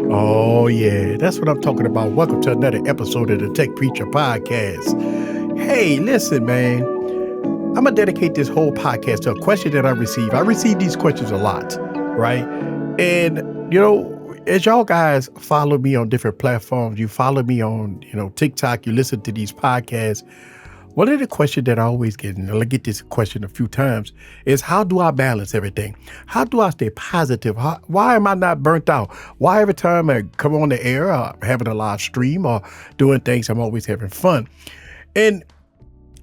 Oh, yeah, that's what I'm talking about. Welcome to another episode of the Tech Preacher Podcast. Hey, listen, man, I'm going to dedicate this whole podcast to a question that I receive. I receive these questions a lot, right? And, as y'all guys follow me on different platforms, you follow me on, TikTok, you listen to these podcasts. One of the questions that I always get, and I get this question a few times, is how do I balance everything? How do I stay positive? Why am I not burnt out? Why every time I come on the air, having a live stream or doing things, I'm always having fun? And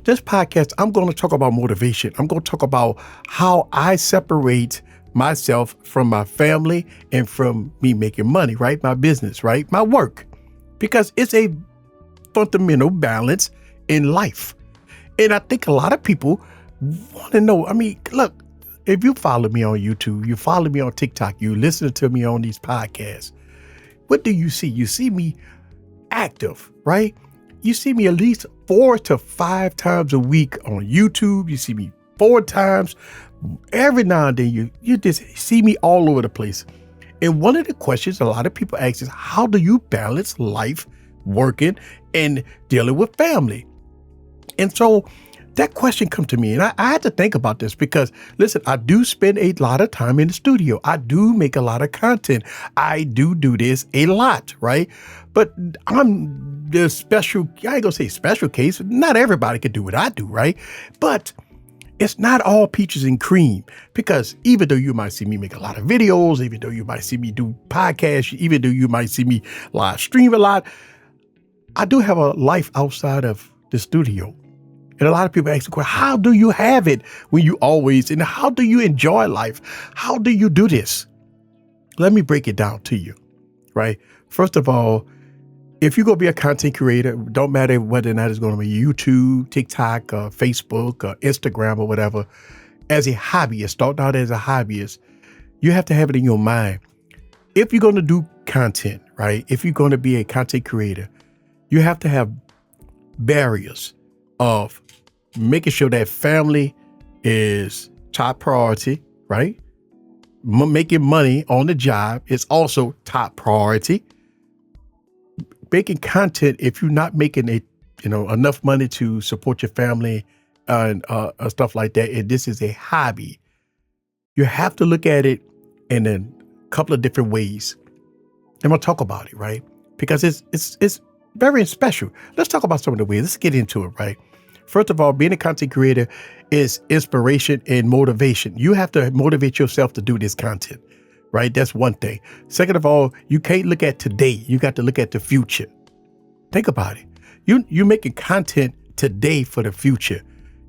this podcast, I'm going to talk about motivation. I'm going to talk about how I separate myself from my family and from me making money, right? My business, right? My work, because it's a fundamental balance in life. And I think a lot of people want to know. I mean, look, if you follow me on YouTube, you follow me on TikTok, you listen to me on these podcasts, what do you see? You see me active, right? You see me at least 4 to 5 times a week on YouTube. You see me 4 times. Every now and then you just see me all over the place. And one of the questions a lot of people ask is, how do you balance life, working, and dealing with family? And so that question come to me, and I had to think about this because, listen, I do spend a lot of time in the studio. I do make a lot of content. I do this a lot, right? But I'm the special, I ain't gonna say special case. Not everybody can do what I do, right? But it's not all peaches and cream, because even though you might see me make a lot of videos, even though you might see me do podcasts, even though you might see me live stream a lot, I do have a life outside of the studio. And a lot of people ask the question, how do you have it when you always, and how do you enjoy life? How do you do this? Let me break it down to you, right? First of all, if you're going to be a content creator, don't matter whether or not it's going to be YouTube, TikTok, Facebook, or Instagram or whatever, as a hobbyist, start out as a hobbyist, you have to have it in your mind. If you're going to do content, right? If you're going to be a content creator, you have to have barriers of making sure that family is top priority, right? Making money on the job is also top priority. Making content, if you're not making enough money to support your family and stuff like that, and this is a hobby, you have to look at it in a couple of different ways. And we'll talk about it, right? Because it's very special. Let's talk about some of the ways. Let's get into it, right? First of all, being a content creator is inspiration and motivation. You have to motivate yourself to do this content, right? That's one thing. Second of all, you can't look at today. You got to look at the future. Think about it. You're making content today for the future.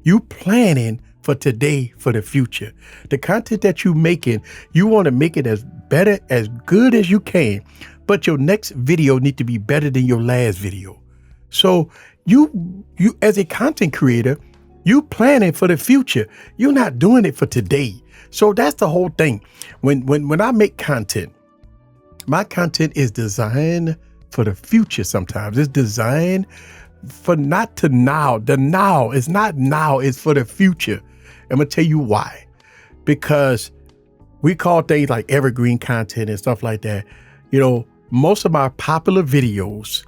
You planning for today for the future. The content that you're making, you want to make it as better, as good as you can. But your next video need to be better than your last video. So you as a content creator, you planning for the future. You're not doing it for today. So that's the whole thing. When I make content, my content is designed for the future sometimes. It's designed for not to now. The now is not now, it's for the future. I'm going to tell you why. Because we call things like evergreen content and stuff like that. Most of my popular videos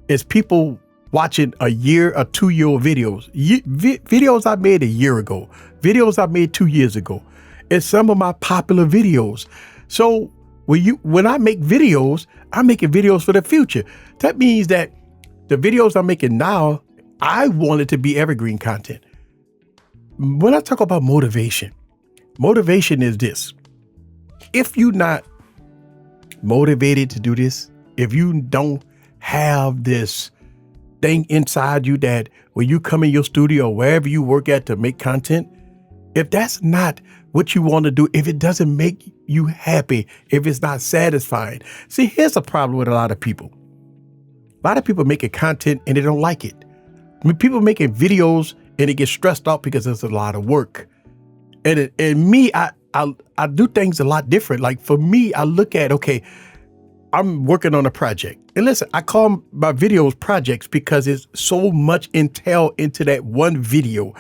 is people watching a year or 2 year videos. Videos I made a year ago, videos I made 2 years ago. It's some of my popular videos. So when I make videos, I'm making videos for the future. That means that the videos I'm making now, I want it to be evergreen content. When I talk about motivation is this. If you're not motivated to do this, if you don't have this thing inside you that when you come in your studio or wherever you work at to make content, if that's not what you want to do, if it doesn't make you happy, if it's not satisfying. See, here's a problem with a lot of people. A lot of people making content and they don't like it. I mean, people making videos and they get stressed out because it's a lot of work. And me, I do things a lot different. Like for me, I look at, okay, I'm working on a project. And listen, I call my videos projects because it's so much entailed into that one video.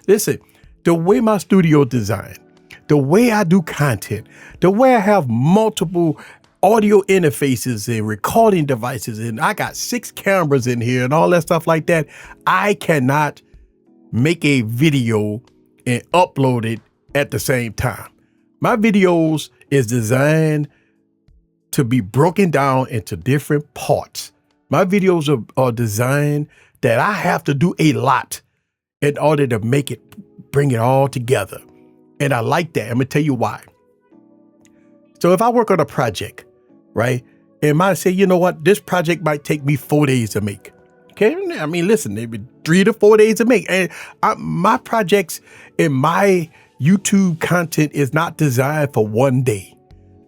Listen, the way my studio is designed, the way I do content, the way I have multiple audio interfaces and recording devices, and I got 6 cameras in here and all that stuff like that. I cannot make a video and upload it at the same time. My videos is designed to be broken down into different parts. My videos are designed that I have to do a lot in order to bring it all together. And I like that. I'm gonna tell you why. So if I work on a project, right, and might say, you know what, this project might take me 4 days to make. Okay, I mean, listen, maybe 3 to 4 days to make. And my projects and my YouTube content is not designed for one day.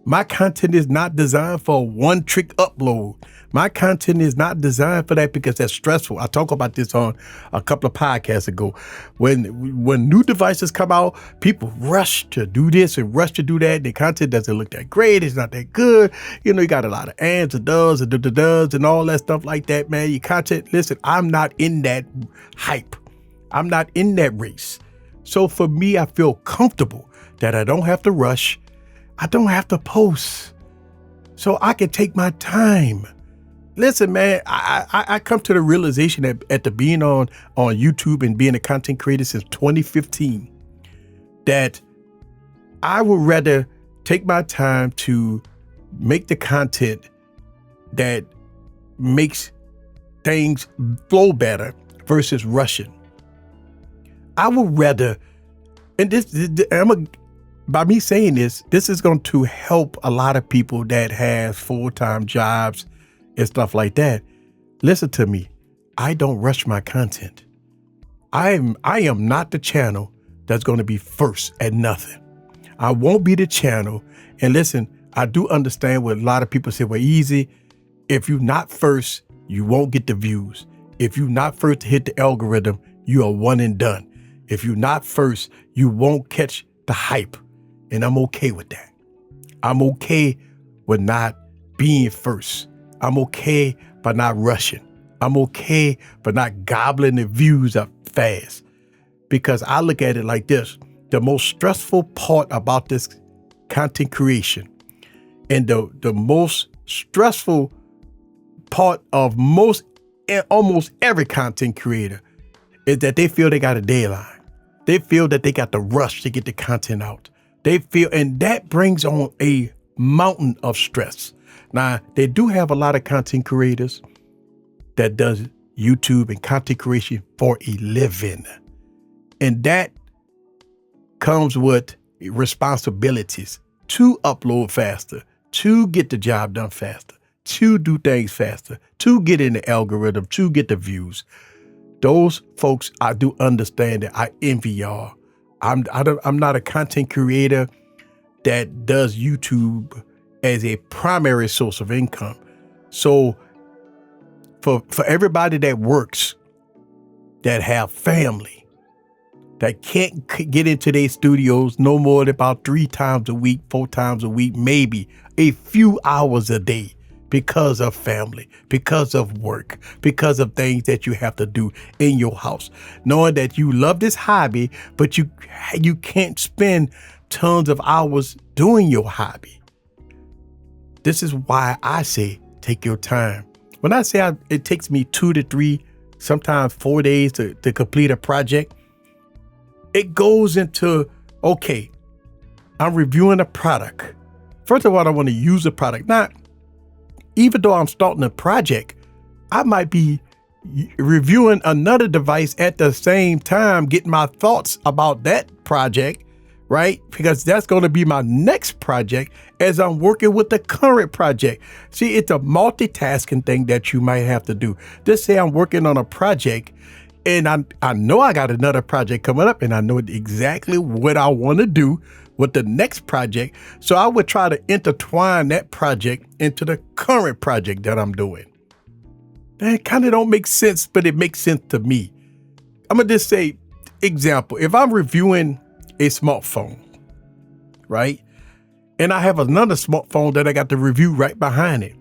My content is not designed for a one-trick upload. My content is not designed for that because that's stressful. I talked about this on a couple of podcasts ago. When new devices come out, people rush to do this and rush to do that. The content doesn't look that great. It's not that good. You know, you got a lot of ands and does and da-da-does and all that stuff like that, man. Your content, listen, I'm not in that hype. I'm not in that race. So for me, I feel comfortable that I don't have to rush. I don't have to post, so I can take my time. Listen, man, I come to the realization that after being on YouTube and being a content creator since 2015, that I would rather take my time to make the content that makes things flow better versus rushing. I would rather, and by me saying this is going to help a lot of people that have full-time jobs and stuff like that. Listen to me. I don't rush my content. I am not the channel that's going to be first at nothing. I won't be the channel. And listen, I do understand what a lot of people say, well, easy. If you're not first, you won't get the views. If you're not first to hit the algorithm, you are one and done. If you're not first, you won't catch the hype. And I'm okay with that. I'm okay with not being first. I'm okay by not rushing. I'm okay by not gobbling the views up fast. Because I look at it like this. The most stressful part about this content creation and the most stressful part of almost every content creator is that they feel they got a deadline. They feel that they got to rush to get the content out. They feel, and that brings on a mountain of stress. Now, they do have a lot of content creators that does YouTube and content creation for a living. And that comes with responsibilities to upload faster, to get the job done faster, to do things faster, to get in the algorithm, to get the views. Those folks, I do understand that. I envy y'all. I'm not a content creator that does YouTube as a primary source of income. So for everybody that works, that have family, that can't get into their studios no more than about 3 times a week, 4 times a week, maybe a few hours a day because of family, because of work, because of things that you have to do in your house, knowing that you love this hobby, but you can't spend tons of hours doing your hobby. This is why I say take your time. When I say it takes me 2 to 3, sometimes 4 days to complete a project, it goes into, okay, I'm reviewing a product. First of all, I want to use the product. Now, even though I'm starting a project, I might be reviewing another device at the same time, getting my thoughts about that project, right? Because that's going to be my next project as I'm working with the current project. See, it's a multitasking thing that you might have to do. Just say I'm working on a project and I know I got another project coming up and I know exactly what I want to do with the next project. So I would try to intertwine that project into the current project that I'm doing. That kind of don't make sense, but it makes sense to me. I'm going to just say, example, if I'm reviewing a smartphone, right? And I have another smartphone that I got to review right behind it.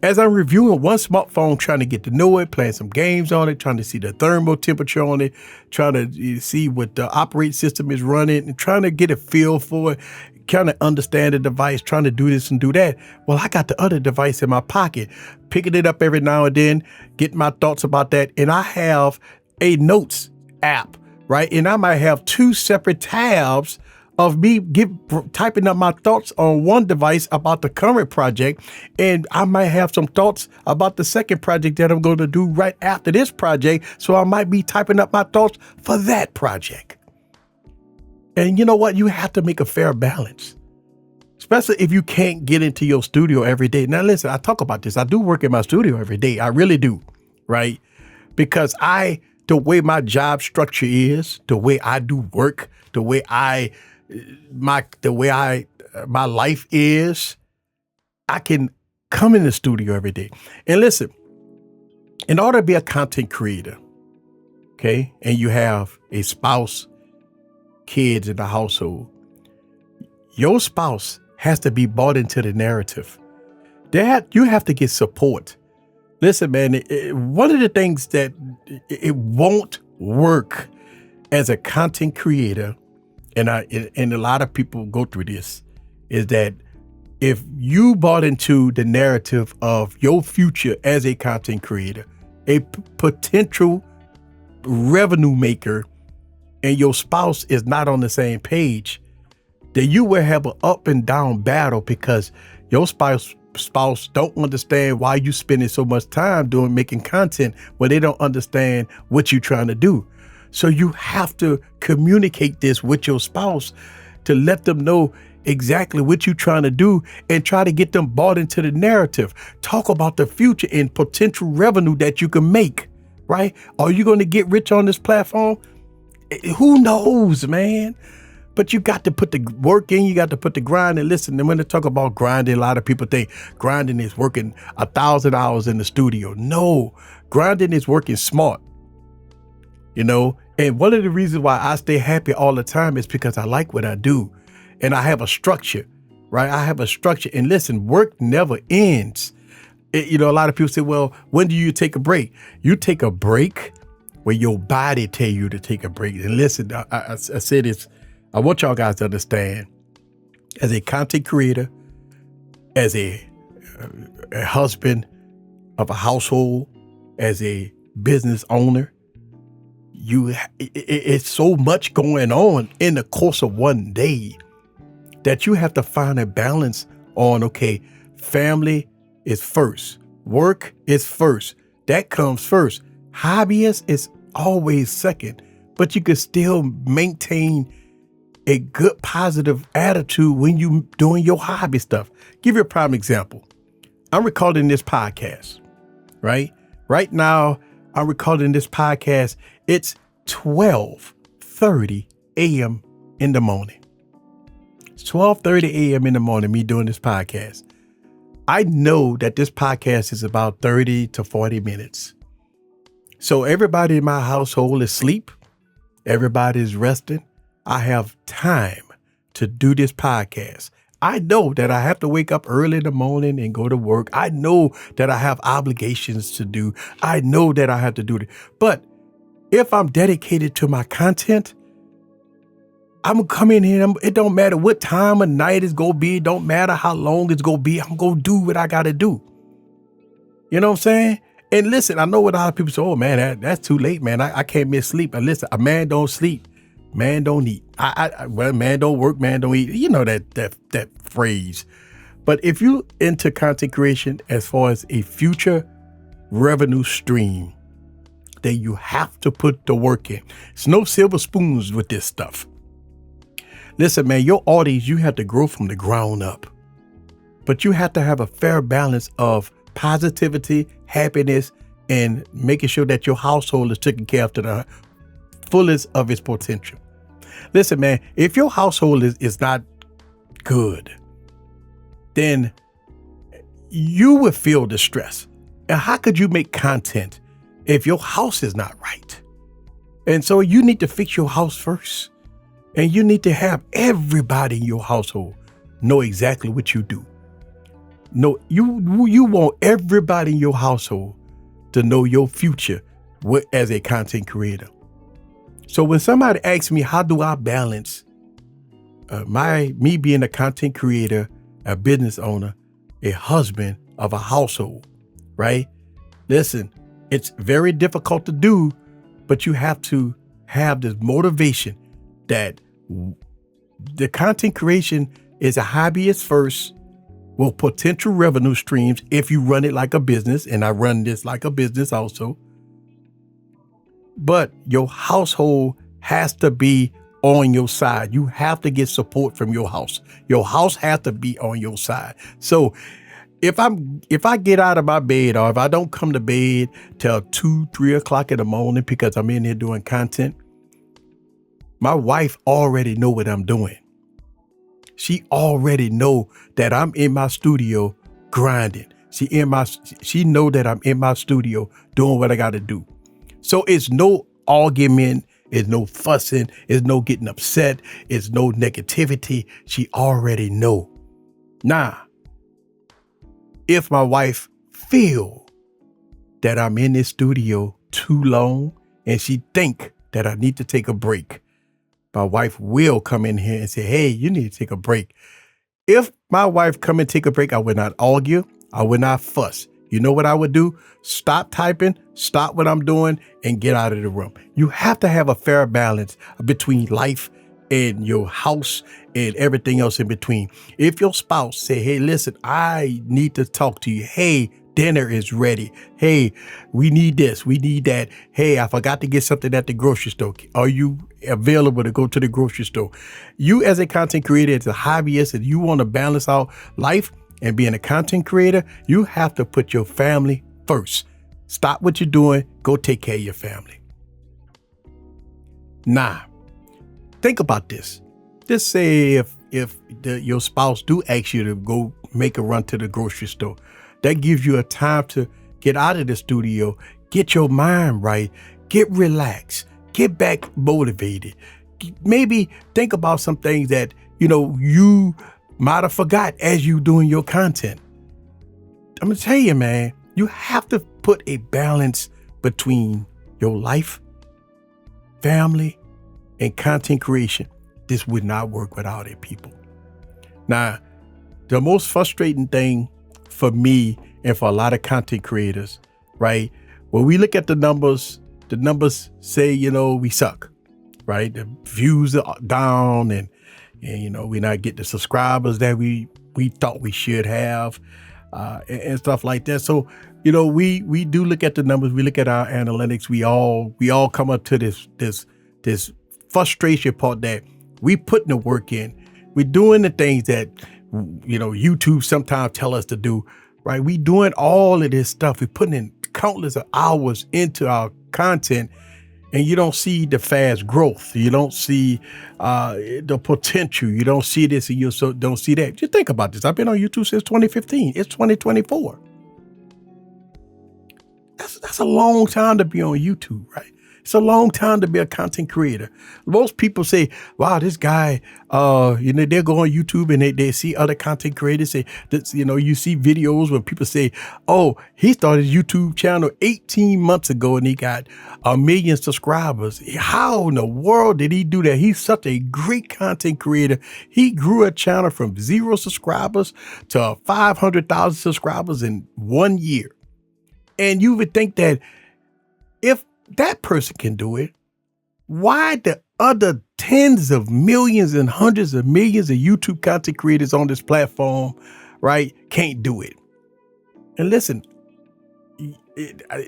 As I'm reviewing one smartphone, trying to get to know it, playing some games on it, trying to see the thermal temperature on it, trying to see what the operating system is running, and trying to get a feel for it, kind of understand the device, trying to do this and do that. Well, I got the other device in my pocket, picking it up every now and then, getting my thoughts about that. And I have a notes app, right? And I might have 2 separate tabs of me typing up my thoughts on one device about the current project. And I might have some thoughts about the second project that I'm going to do right after this project. So I might be typing up my thoughts for that project. And you know what? You have to make a fair balance, especially if you can't get into your studio every day. Now, listen, I talk about this. I do work in my studio every day. I really do, right? Because the way my job structure is, the way I do work, the way my life is, I can come in the studio every day. And listen, in order to be a content creator, okay, and you have a spouse, kids in the household, your spouse has to be bought into the narrative. That you have to get support. Listen, man, one of the things that it won't work as a content creator, and a lot of people go through this, is that if you bought into the narrative of your future as a content creator, a potential revenue maker, and your spouse is not on the same page, then you will have an up and down battle because your spouse don't understand why you spending so much time making content when they don't understand what you're trying to do. So you have to communicate this with your spouse to let them know exactly what you're trying to do and try to get them bought into the narrative. Talk about the future and potential revenue that you can make, right? Are you going to get rich on this platform? Who knows, man? But you got to put the work in. You got to put the grind in. Listen, and when they talk about grinding, a lot of people think grinding is working 1,000 hours in the studio. No, grinding is working smart, you know? And one of the reasons why I stay happy all the time is because I like what I do. And I have a structure, right? I have a structure. And listen, work never ends. A lot of people say, well, when do you take a break? You take a break where your body tell you to take a break. And listen, I said this, I want y'all guys to understand, as a content creator, as a husband of a household, as a business owner, it's so much going on in the course of one day that you have to find a balance on, okay, family is first, work is first, that comes first. Hobbyist is always second, but you can still maintain a good positive attitude when you doing your hobby stuff. Give you a prime example. I'm recording this podcast, right? Right now, I'm recording this podcast. It's 12:30 a.m. in the morning. It's 12:30 a.m. in the morning, me doing this podcast. I know that this podcast is about 30 to 40 minutes. So everybody in my household is asleep. Everybody is resting. I have time to do this podcast. I know that I have to wake up early in the morning and go to work. I know that I have obligations to do. I know that I have to do it. But if I'm dedicated to my content, I'm going to come in here. It don't matter what time of night it's going to be. It don't matter how long it's going to be. I'm going to do what I got to do. You know what I'm saying? And listen, I know what a lot of people say, oh man, that's too late, man. I can't miss sleep. And listen, a man don't sleep. Man don't eat. Well, man don't work, man don't eat. You know that phrase. But if you into content creation as far as a future revenue stream, then you have to put the work in. It's no silver spoons with this stuff. Listen, man, your audience, you have to grow from the ground up. But you have to have a fair balance of positivity, happiness, and making sure that your household is taken care of to the fullest of its potential. Listen, man, if your household is not good, then you will feel distress. And how could you make content if your house is not right? And so you need to fix your house first. And you need to have everybody in your household know exactly what you do. No, you want everybody in your household to know your future as a content creator. So when somebody asks me, how do I balance me being a content creator, a business owner, a husband of a household, right? Listen, it's very difficult to do, but you have to have this motivation that the content creation is a hobby at first, with potential revenue streams if you run it like a business, and I run this like a business also. But your household has to be on your side. You have to get support from your house. Your house has to be on your side. So if I get out of my bed, or if I don't come to bed till 2, 3 o'clock in the morning because I'm in here doing content, my wife already know what I'm doing. She already know that I'm in my studio grinding. She know that I'm in my studio doing what I got to do. So it's no argument, it's no fussing, it's no getting upset, it's no negativity. She already know. Now, if my wife feel that I'm in this studio too long and she think that I need to take a break, my wife will come in here and say, hey, you need to take a break. If my wife come and take a break, I would not argue. I would not fuss. You know what I would do? Stop typing, stop what I'm doing, and get out of the room. You have to have a fair balance between life and your house and everything else in between. If your spouse say, hey, listen, I need to talk to you. Hey, dinner is ready. Hey, we need this. We need that. Hey, I forgot to get something at the grocery store. Are you available to go to the grocery store? You as a content creator, as a hobbyist, and you want to balance out life and being a content creator, you have to put your family first. Stop what you're doing. Go take care of your family. Now, think about this. Just say if your spouse do ask you to go make a run to the grocery store, that gives you a time to get out of the studio, get your mind right, get relaxed, get back motivated. Maybe think about some things that, you might have forgot as you doing your content. I'm going to tell you, man, you have to put a balance between your life, family, and content creation. This would not work without it, people. Now, the most frustrating thing for me and for a lot of content creators, right? When we look at the numbers say, we suck, right? The views are down and we're not getting the subscribers that we thought we should have, and stuff like that. So, we do look at the numbers, we look at our analytics, we all come up to this frustration part that we putting the work in. We're doing the things that, YouTube sometimes tell us to do, right? We doing all of this stuff. We're putting in countless of hours into our content, and you don't see the fast growth. You don't see the potential. You don't see this, and you don't see that. Just think about this. I've been on YouTube since 2015. It's 2024. That's a long time to be on YouTube, right? It's a long time to be a content creator. Most people say, wow, this guy, they'll go on YouTube and they see other content creators say, you see videos where people say, oh, he started his YouTube channel 18 months ago and he got 1 million subscribers. How in the world did he do that? He's such a great content creator. He grew a channel from 0 subscribers to 500,000 subscribers in 1 year. And you would think that if that person can do it, why the other tens of millions and hundreds of millions of YouTube content creators on this platform, right, can't do it? And listen,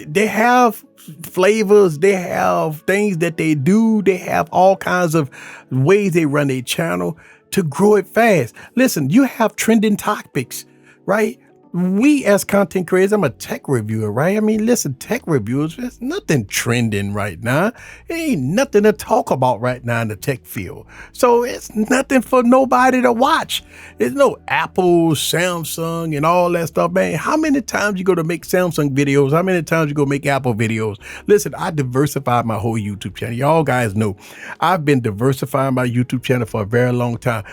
they have flavors, they have things that they do, they have all kinds of ways they run their channel to grow it fast. Listen, you have trending topics, right? We as content creators, I'm a tech reviewer, right? I mean, listen, tech reviewers, there's nothing trending right now. There ain't nothing to talk about right now in the tech field. So it's nothing for nobody to watch. There's no Apple, Samsung, and all that stuff, man. How many times you go to make Samsung videos? How many times you go make Apple videos? Listen, I diversified my whole YouTube channel. Y'all guys know I've been diversifying my YouTube channel for a very long time.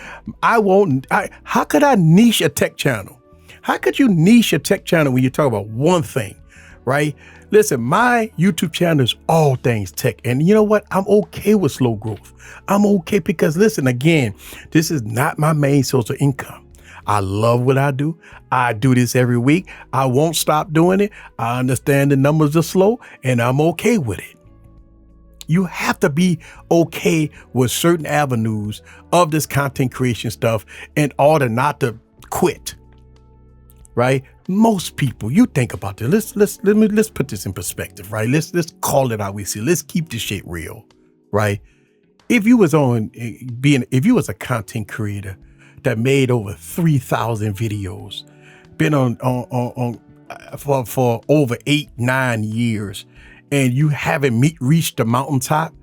How could I niche a tech channel? How could you niche a tech channel when you talk about one thing, right? Listen, my YouTube channel is all things tech. And you know what? I'm okay with slow growth. I'm okay because listen, again, this is not my main source of income. I love what I do. I do this every week. I won't stop doing it. I understand the numbers are slow and I'm okay with it. You have to be okay with certain avenues of this content creation stuff in order not to quit, right? Most people, you think about this. Let's put this in perspective, right? Let's call it how we see. Let's keep this shit real, right? If you was a content creator that made over 3,000 videos, been on for over 8-9 years, and you haven't reached the mountaintop,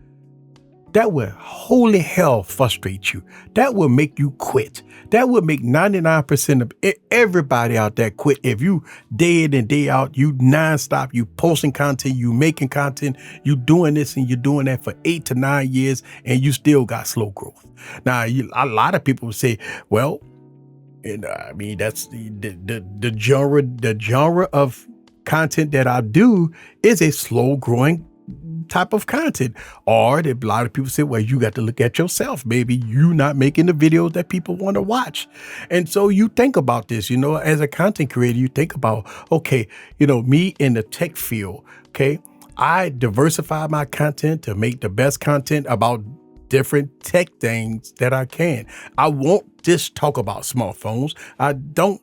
that will holy hell frustrate you. That will make you quit. That will make 99% of everybody out there quit. If you day in and day out, you nonstop, you posting content, you making content, you doing this and you're doing that for 8 to 9 years, and you still got slow growth. Now, a lot of people say, well, and I mean, that's the genre of content that I do is a slow growing type of content. Or a lot of people say, well, you got to look at yourself. Maybe you not making the videos that people want to watch. And so you think about this, as a content creator, you think about, okay, me in the tech field, okay, I diversify my content to make the best content about different tech things that I can. I won't just talk about smartphones. I don't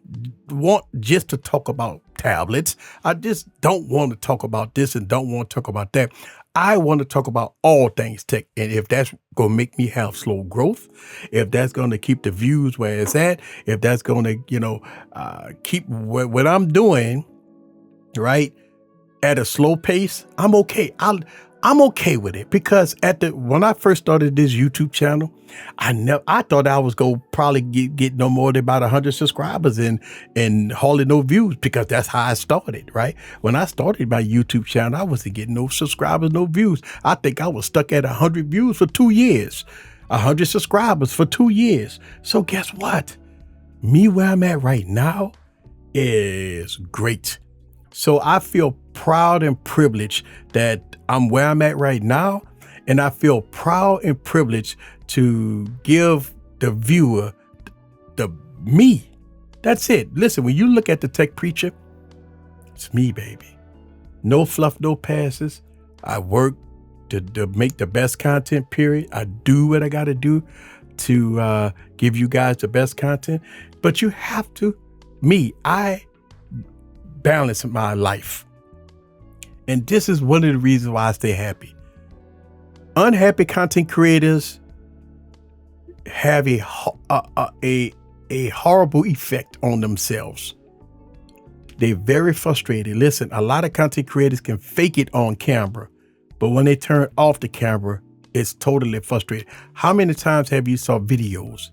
want just to talk about tablets. I just don't want to talk about this and don't want to talk about that. I want to talk about all things tech. And if that's going to make me have slow growth, if that's going to keep the views where it's at, if that's going to, keep what I'm doing, right, at a slow pace, I'm okay. I'm okay with it because when I first started this YouTube channel, I thought I was going to probably get no more than about 100 subscribers and hardly no views, because that's how I started, right? When I started my YouTube channel, I wasn't getting no subscribers, no views. I think I was stuck at 100 views for 2 years, 100 subscribers for 2 years. So guess what? Me where I'm at right now is great. So I feel proud and privileged that I'm where I'm at right now. And I feel proud and privileged to give the viewer me. That's it. Listen, when you look at the Tech Preacher, it's me, baby. No fluff, no passes. I work to make the best content, period. I do what I got to do to give you guys the best content. But you have to, I balance my life. And this is one of the reasons why I stay happy. Unhappy content creators have a horrible effect on themselves. They're very frustrated. Listen, a lot of content creators can fake it on camera, but when they turn off the camera, it's totally frustrating. How many times have you saw videos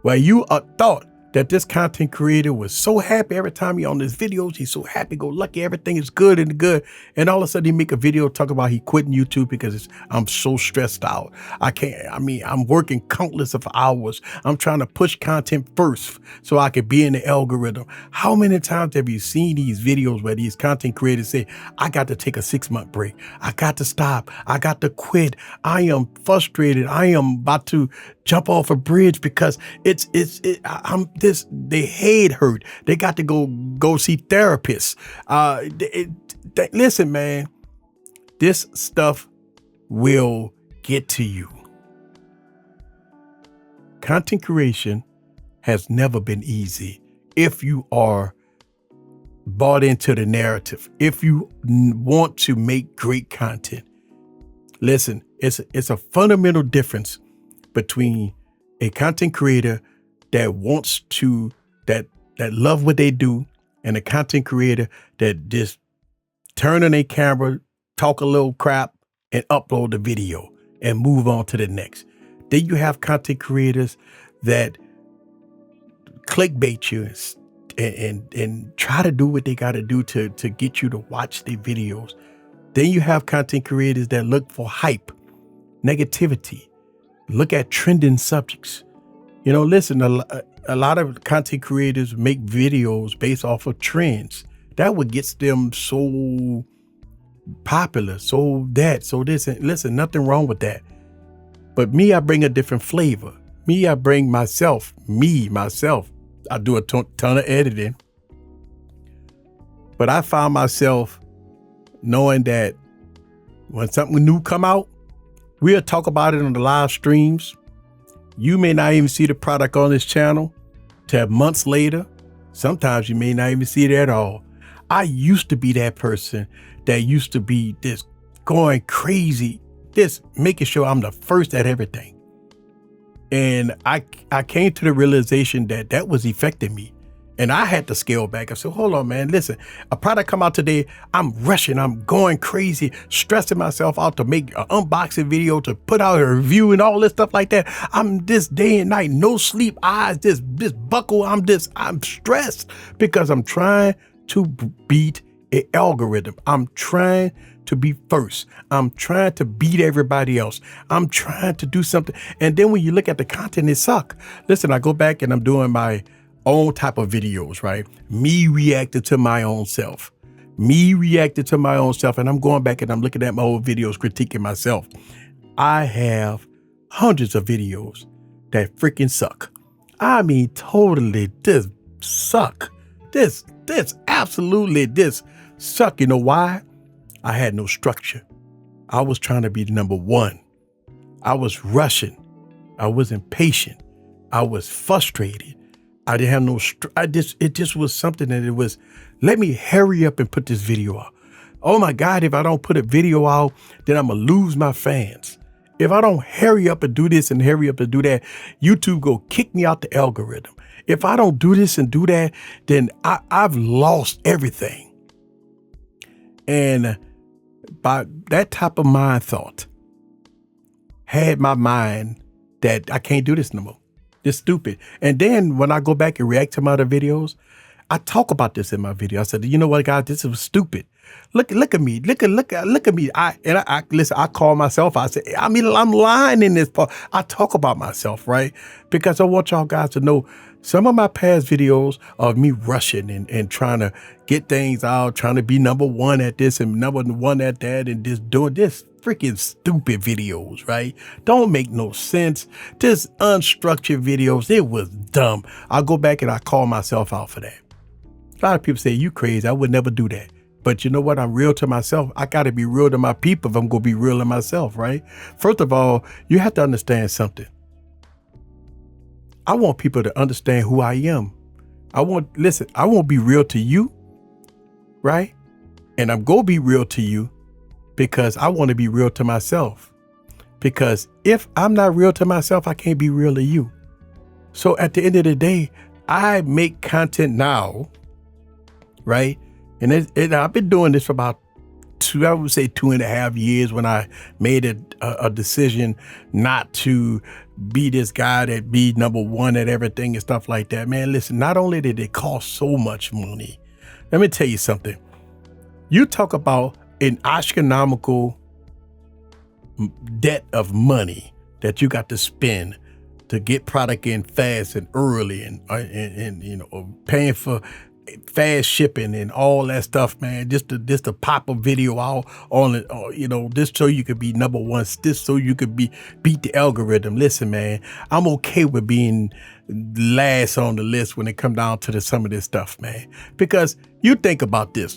where you thought that this content creator was so happy every time he's on his videos, he's so happy, go lucky, everything is good, and all of a sudden he make a video talk about he quitting YouTube because I'm so stressed out. I'm working countless of hours. I'm trying to push content first so I could be in the algorithm. How many times have you seen these videos where these content creators say, I got to take a 6-month break. I got to stop. I got to quit. I am frustrated. I am about to jump off a bridge because their head hurt. They got to go see therapists. Listen, man, this stuff will get to you. Content creation has never been easy if you are bought into the narrative. If you want to make great content, listen, it's a fundamental difference between a content creator that wants to, that love what they do, and a content creator that just turn on their camera, talk a little crap, and upload the video and move on to the next. Then you have content creators that clickbait you and try to do what they got to do to get you to watch their videos. Then you have content creators that look for hype, negativity, look at trending subjects. Listen, a lot of content creators make videos based off of trends. That what gets them so popular, so that, so this. And listen, nothing wrong with that. But me, I bring a different flavor. Me, I bring myself. I do a ton of editing. But I found myself knowing that when something new come out, we'll talk about it on the live streams. You may not even see the product on this channel till months later. Sometimes you may not even see it at all. I used to be that person that used to be this going crazy, this making sure I'm the first at everything. And I came to the realization that that was affecting me. And I had to scale back. I said, hold on, man, listen, a product come out today, I'm rushing, I'm going crazy, stressing myself out to make an unboxing video, to put out a review and all this stuff like that. I'm this day and night, no sleep, eyes, this buckle, I'm stressed because I'm trying to beat an algorithm. I'm trying to be first. I'm trying to beat everybody else. I'm trying to do something. And then when you look at the content, it suck. Listen, I go back and I'm doing my own type of videos, right? Me reacting to my own self. And I'm going back and I'm looking at my old videos, critiquing myself. I have hundreds of videos that freaking suck. I mean, totally this suck. This absolutely this suck. You know why? I had no structure. I was trying to be the number one. I was rushing. I was impatient. I was frustrated. I didn't have no, it just was something that it was, let me hurry up and put this video out. Oh my God, if I don't put a video out, then I'm gonna lose my fans. If I don't hurry up and do this and hurry up and do that, YouTube go kick me out the algorithm. If I don't do this and do that, then I've lost everything. And by that type of mind thought, had my mind that I can't do this no more. It's stupid. And then when I go back and react to my other videos, I talk about this in my video. I said, you know what, guys, this was stupid. Look at me. Look at me. Listen, I call myself. I say, I mean, I'm lying in this part. I talk about myself, right? Because I want y'all guys to know some of my past videos of me rushing and trying to get things out, trying to be number one at this and number one at that, and just doing this freaking stupid videos, right? Don't make no sense. Just unstructured videos. It was dumb. I'll go back and I call myself out for that. A lot of people say, you crazy. I would never do that. But you know what? I'm real to myself. I got to be real to my people if I'm going to be real to myself, right? First of all, you have to understand something. I want people to understand who I am. I won't be real to you, right? And I'm going to be real to you because I want to be real to myself. Because if I'm not real to myself, I can't be real to you. So at the end of the day, I make content now, right? And I've been doing this for about 2.5 years when I made a decision not to be this guy that be number one at everything and stuff like that. Man, listen, not only did it cost so much money, let me tell you something. You talk about an astronomical debt of money that you got to spend to get product in fast and early and you know, paying for fast shipping and all that stuff, man, just to pop a video out on it, you know, just so you could be number one, just so you could beat the algorithm. Listen, man, I'm okay with being last on the list when it come down to some of this stuff, man, because you think about this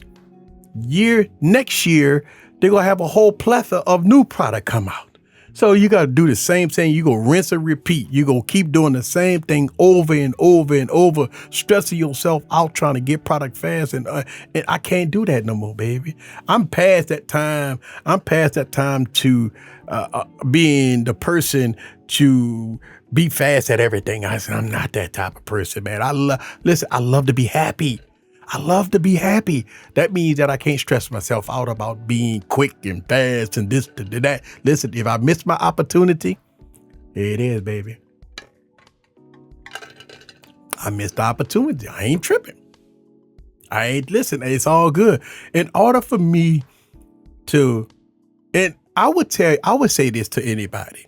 next year, they're gonna have a whole plethora of new product come out. So you got to do the same thing. You go rinse and repeat. You go keep doing the same thing over and over and over, stressing yourself out trying to get product fast. And I can't do that no more, baby. I'm past that time. I'm past that time to being the person to be fast at everything. I said, I'm not that type of person, man. I love to be happy. I love to be happy. That means that I can't stress myself out about being quick and fast and this and that. Listen, if I miss my opportunity, here it is, baby. I missed the opportunity. I ain't tripping. Listen, it's all good. In order for me to, and I would say this to anybody.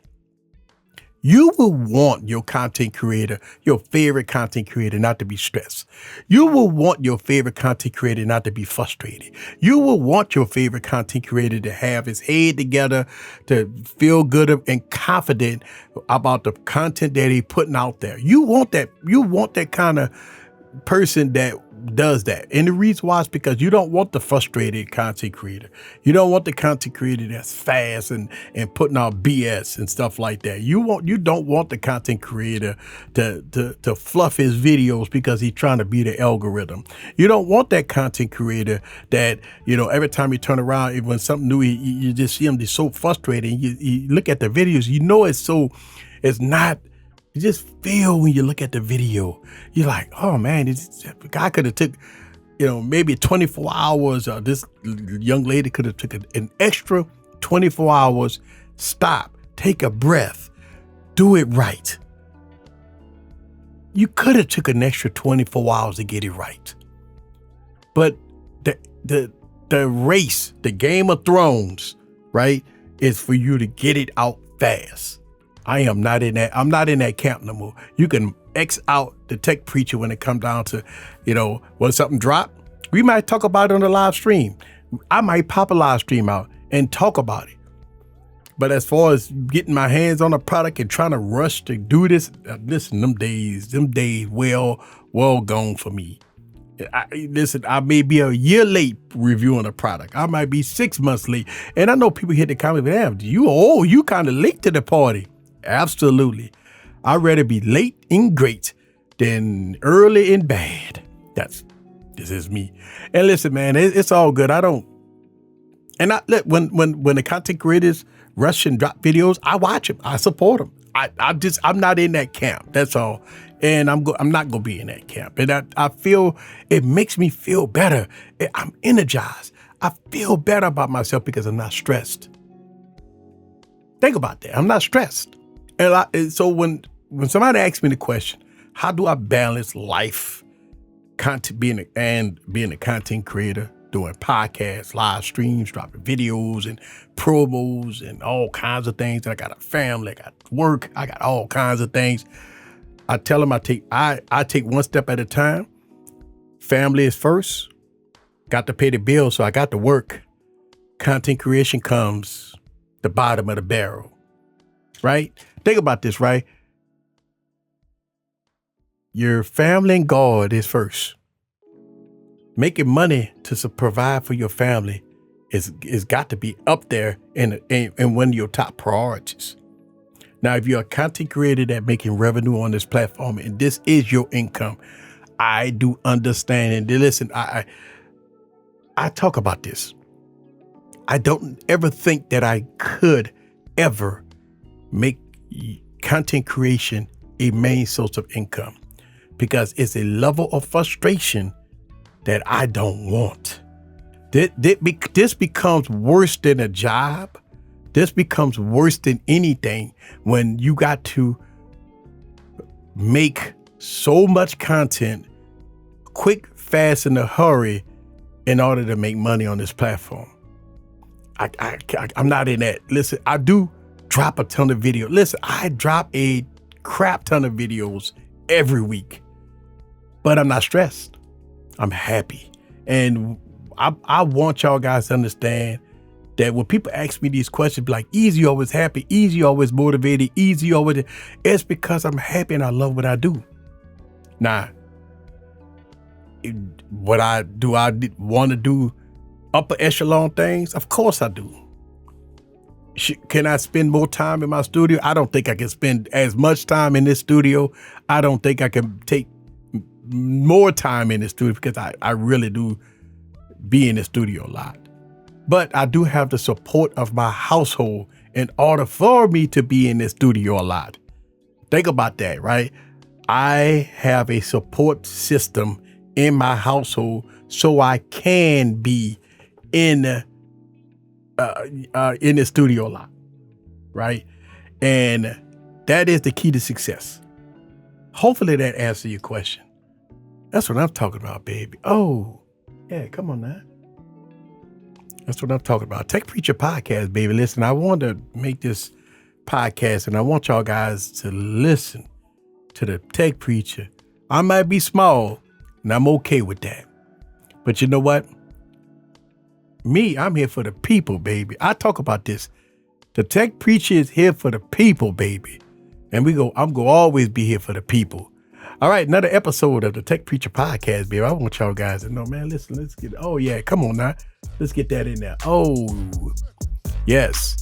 You will want your content creator, your favorite content creator, not to be stressed. You will want your favorite content creator not to be frustrated. You will want your favorite content creator to have his head together, to feel good and confident about the content that he's putting out there. You want that kind of person that does that. And the reason why is because you don't want the frustrated content creator. You don't want the content creator that's fast and putting out BS and stuff like that. You don't want the content creator to fluff his videos because he's trying to beat the algorithm. You don't want that content creator that, every time you turn around, when something new, you just see him, he's so frustrated. You look at the videos, it's not. You just feel when you look at the video, you're like, oh man, the guy could have took, maybe 24 hours, or this young lady could have took an extra 24 hours, stop, take a breath, do it right. You could have took an extra 24 hours to get it right. But the race, the Game of Thrones, right, is for you to get it out fast. I'm not in that camp no more. You can X out the tech preacher when it comes down to, when something drop, we might talk about it on the live stream. I might pop a live stream out and talk about it. But as far as getting my hands on a product and trying to rush to do this, listen, them days well gone for me. I may be a year late reviewing a product. I might be 6 months late. And I know people hit the comment, damn, you kind of late to the party. Absolutely. I'd rather be late and great than early and bad. This is me. And listen, man, it's all good. When the content creators rush and drop videos, I watch them. I support them. I'm not in that camp. That's all. And I'm not gonna be in that camp. And I feel it makes me feel better. I'm energized. I feel better about myself because I'm not stressed. Think about that. I'm not stressed. And so when somebody asks me the question, how do I balance life, being a content creator, doing podcasts, live streams, dropping videos and promos and all kinds of things. I got a family, I got work, I got all kinds of things. I tell them I take one step at a time. Family is first. Got to pay the bills, so I got to work. Content creation comes the bottom of the barrel, right? Think about this, right? Your family and God is first. Making money to provide for your family is got to be up there in one of your top priorities. Now, if you're a content creator that's making revenue on this platform and this is your income, I do understand. And listen, I talk about this. I don't ever think that I could ever make content creation a main source of income because it's a level of frustration that I don't want. This becomes worse than a job. This becomes worse than anything when you got to make so much content quick, fast, in a hurry in order to make money on this platform. I'm not in that. Listen, I do drop a ton of videos. Listen, I drop a crap ton of videos every week, but I'm not stressed. I'm happy. And I want y'all guys to understand that when people ask me these questions, like, Easy always happy, Easy always motivated, Easy always, it's because I'm happy and I love what I do. Now, do I want to do upper echelon things? Of course I do. Can I spend more time in my studio? I don't think I can spend as much time in this studio. I don't think I can take more time in the studio because I really do be in the studio a lot. But I do have the support of my household in order for me to be in the studio a lot. Think about that, right? I have a support system in my household so I can be in the studio a lot, right? And that is the key to success. Hopefully that answers your question. That's what I'm talking about, baby. Oh, yeah, come on now. That's what I'm talking about. Tech Preacher Podcast, baby. Listen, I wanted to make this podcast, and I want y'all guys to listen to the Tech Preacher. I might be small, and I'm okay with that. But you know what? I'm here for the people, baby. I talk about this. The Tech Preacher is here for the people, baby. And I'm going to always be here for the people. All right, another episode of the Tech Preacher podcast, baby. I want y'all guys to know, man, listen, let's get, oh yeah, come on now. Let's get that in there. Oh, yes.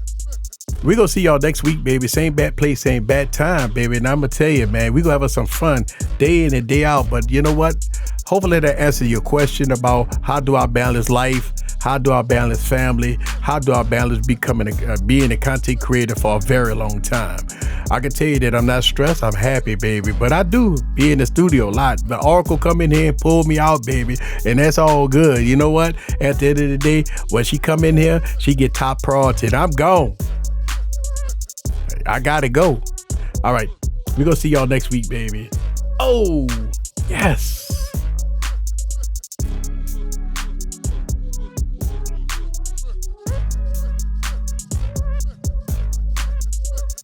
We're going to see y'all next week, baby. Same bad place, same bad time, baby. And I'm going to tell you, man, we're going to have some fun day in and day out. But you know what? Hopefully that answers your question about how do I balance life? How do I balance family? How do I balance being a content creator for a very long time? I can tell you that I'm not stressed. I'm happy, baby. But I do be in the studio a lot. The Oracle come in here and pull me out, baby. And that's all good. You know what? At the end of the day, when she come in here, she get top priority. And I'm gone. I gotta go. All right. We're going to see y'all next week, baby. Oh, yes.